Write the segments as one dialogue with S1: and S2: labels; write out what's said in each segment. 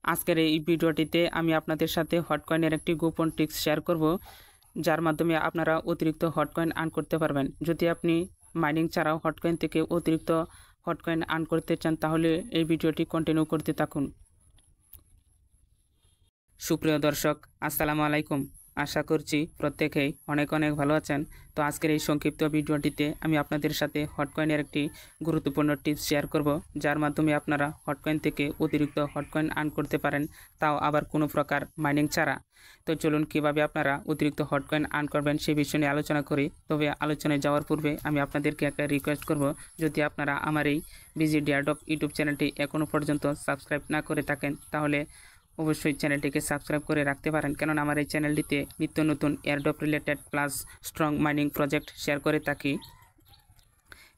S1: আজকের এই ভিডিওটিতে আমি আপনাদের সাথে হটকয়েনের একটি গোপন ট্রিক্স শেয়ার করব, যার মাধ্যমে আপনারা অতিরিক্ত হটকয়েন আর্ন করতে পারবেন। যদি আপনি মাইনিং ছাড়াও হটকয়েন থেকে অতিরিক্ত হটকয়েন আর্ন করতে চান তাহলে এই ভিডিওটি কন্টিনিউ করতে থাকুন। সুপ্রিয় দর্শক, আসসালামু আলাইকুম। আশা করছি প্রত্যেকেই অনেক ভালো আছেন। তো আজকের এই সংক্ষিপ্ত ভিডিওটিতে আমি আপনাদের সাথে হটকয়েনের একটি গুরুত্বপূর্ণ টিপস শেয়ার করব, যার মাধ্যমে আপনারা হটকয়েন থেকে অতিরিক্ত হটকয়েন আর্ন করতে পারেন, তাও আবার কোনো প্রকার মাইনিং ছাড়া। তো চলুন কিভাবে আপনারা অতিরিক্ত হটকয়েন আর্ন করবেন সেই বিষয় নিয়ে আলোচনা করি। তবে আলোচনায় যাওয়ার পূর্বে আমি আপনাদেরকে একটা রিকোয়েস্ট করব, যদি আপনারা আমার এই বিজি এয়ারড্রপ ইউটিউব চ্যানেলটি এখনও পর্যন্ত সাবস্ক্রাইব না করে থাকেন তাহলে অবশ্যই চ্যানেলটিকে সাবস্ক্রাইব করে রাখতে পারেন, কেননা আমার এই চ্যানেলটিতে নিত্য নতুন airdrop related plus strong mining project share করে থাকি।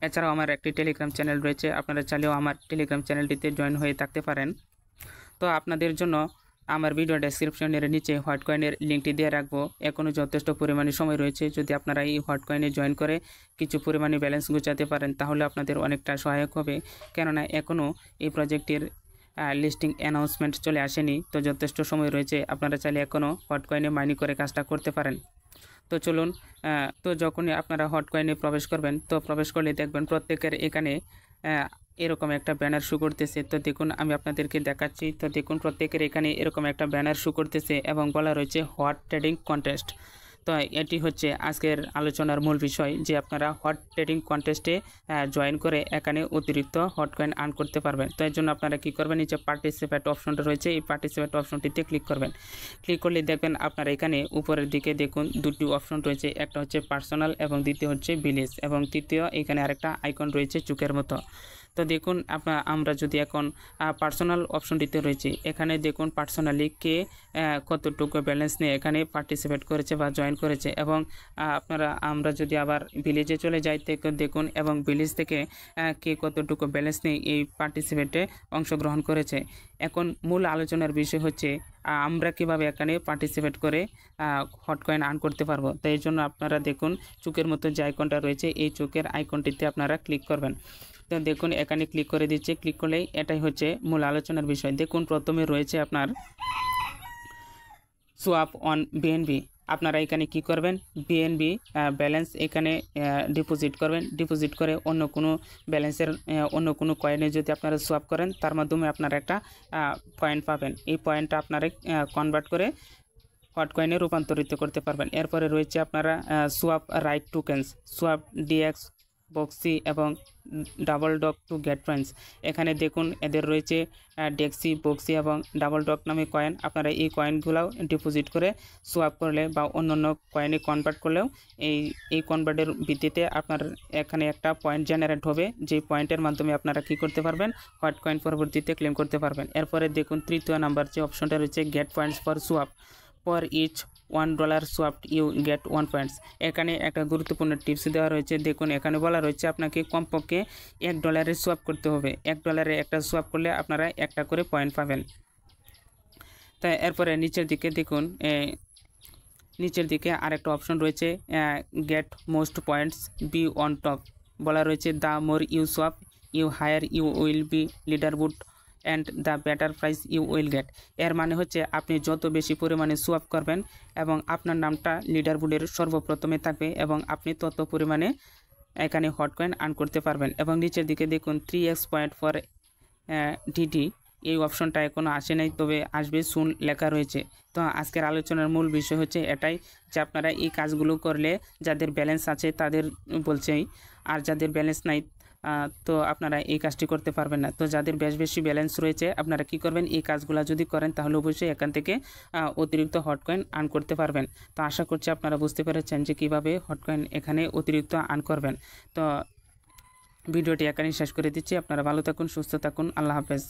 S1: এছাড়াও আমার একটি টেলিগ্রাম চ্যানেল রয়েছে, আপনারা চাইলেও আমার টেলিগ্রাম চ্যানেলটিতে জয়েন হয়ে থাকতে পারেন। তো আপনাদের জন্য আমার ভিডিও ডেসক্রিপশনের নিচে হটকয়েনের লিঙ্কটি দিয়ে রাখবো। এখনও যথেষ্ট পরিমাণে সময় রয়েছে। যদি আপনারা এই হটকয়েনে জয়েন করে কিছু পরিমাণে ব্যালেন্স গুছাতে পারেন তাহলে আপনাদের অনেকটা সহায়ক হবে, কেননা এখনও এই প্রজেক্টের লিস্টিং অ্যানাউন্সমেন্ট চলে আসেনি। তো যথেষ্ট সময় রয়েছে, আপনারা চাইলে এখনও হটকয়েনে মাইনিং করে কাজটা করতে পারেন। তো চলুন, তো যখনই আপনারা হটকয়েনে প্রবেশ করবেন, তো প্রবেশ করলে দেখবেন প্রত্যেকের এখানে এরকম একটা ব্যানার শো করতেছে। তো দেখুন, আমি আপনাদেরকে দেখাচ্ছি। তো দেখুন, প্রত্যেকের এখানে এরকম একটা ব্যানার শো করতেছে এবং বলা রয়েছে হট ট্রেডিং কন্টেস্ট। তো এটি হচ্ছে আজকের আলোচনার মূল বিষয়, যে আপনারা হট ট্রেডিং কন্টেস্টে জয়েন করে এখানে অতিরিক্ত হটকয়েন আর্ন করতে পারবেন। তো এর জন্য আপনারা কী করবেন, নিচে পার্টিসিপেট অপশনটা রয়েছে, এই পার্টিসিপেট অপশনটিতে ক্লিক করবেন। ক্লিক করলে দেখবেন আপনারা এখানে উপরের দিকে দেখুন দুটি অপশন রয়েছে, একটা হচ্ছে পার্সোনাল এবং দ্বিতীয় হচ্ছে ভিলেজ, এবং তৃতীয় এখানে আরেকটা আইকন রয়েছে চোখের মতো। তো দেখুন, আমরা যদি এখন পার্সোনাল অপশনটিতে রয়েছে, এখানে দেখুন পার্সোনালি কে কতটুকু ব্যালেন্স নিয়ে এখানে পার্টিসিপেট করেছে বা জয়েন করেছে, এবং আমরা যদি আবার ভিলেজে চলে যাই দেখুন, এবং ভিলেজ থেকে কে কতটুকু ব্যালেন্স নিয়ে এই পার্টিসিপেটে অংশগ্রহণ করেছে। এখন মূল আলোচনার বিষয় হচ্ছে আমরা কিভাবে এখানে পার্টিসিপেট করে হটকয়েন আর্ন করতে পারবো। তো এই জন্য আপনারা দেখুন চোখের মতো যে আইকনটা রয়েছে, এই চোখের আইকনটিতে আপনারা ক্লিক করবেন। তো দেখুন এখানে ক্লিক করে দিচ্ছে, ক্লিক করলেই এটাই হচ্ছে মূল আলোচনার বিষয়। দেখুন প্রথমে রয়েছে আপনার সোয়াপ অন বিএনবি। আপনারা এখানে কি করবেন, বিএনবি ব্যালেন্স এখানে ডিপোজিট করবেন। ডিপোজিট করে অন্য কোনো ব্যালেন্সের অন্য কোনো কয়েনে যদি আপনারা সোয়াপ করেন, তার মাধ্যমে আপনারা একটা পয়েন্ট পাবেন। এই পয়েন্টটা আপনারা কনভার্ট করে হটকয়েনে রূপান্তরিত করতে পারবেন। এরপরে রয়েছে আপনারা swap right tokens, swap DEX, বক্সি এবং double dock to get points. এখানে দেখুন এদের রয়েছে ডেক্সি, বক্সি এবং ডাবল ডক নামে কয়েন। আপনারা এই কয়েনগুলোও ডিপোজিট করে সোয়াপ করলে বা অন্যান্য কয়েনে কনভার্ট করলেও এই কনভার্টের ভিত্তিতে আপনার এখানে একটা পয়েন্ট জেনারেট হবে, যে পয়েন্টের মাধ্যমে আপনারা কি করতে পারবেন, হট কয়েন পরবর্তীতে ক্লেম করতে পারবেন। এরপরে দেখুন তৃতীয় নাম্বার যে অপশনটা রয়েছে, get points for swap. For each $1 swapped you get 1 points. এখানে একটা গুরুত্বপূর্ণ টিপস দেওয়া রয়েছে। দেখুন এখানে বলা রয়েছে আপনাকে কমপক্ষে $1 সোয়াপ করতে হবে। $1 একটা সোয়াপ করলে আপনারা একটা করে পয়েন্ট পাবেন। তাই এরপরে নিচের দিকে দেখুন, নিচের দিকে আরেকটা অপশন রয়েছে, get most points be on top. বলা রয়েছে the more you swap you higher you will be leaderboard and the better price you will get. এর মানে হচ্ছে আপনি যত বেশি পরিমাণে সোয়াপ করবেন এবং আপনার নামটা লিডারবোর্ডের সর্বপ্রথমে থাকবে এবং আপনি তত পরিমাণে এখানে হটকয়েন আর্ন করতে পারবেন। এবং নিচের দিকে দেখুন 3x পয়েন্ট ফর ডিডি, এই অপশনটা এখনও আসে নাই, তবে আসবে সুন লেখা রয়েছে। তো আজকের আলোচনার মূল বিষয় হচ্ছে এটাই, যে আপনারা এই কাজগুলো করলে যাদের ব্যালেন্স আছে তাদের বলছেই, আর যাদের ব্যালেন্স নাই তো আপনারা এই কাজটি করতে পারবেন না। তো যাদের বেশি ব্যালেন্স রয়েছে আপনারা কি করবেন, এই কাজগুলো যদি করেন তাহলে অবশ্যই এখান থেকে অতিরিক্ত হটকয়েন আর্ন করতে পারবেন। তো আশা করছি আপনারা বুঝতে পেরেছেন যে কীভাবে হটকয়েন এখানে অতিরিক্ত আর্ন করবেন। তো ভিডিওটি এখানেই শেষ করে দিচ্ছি। আপনারা ভালো থাকুন, সুস্থ থাকুন, আল্লাহ হাফেজ।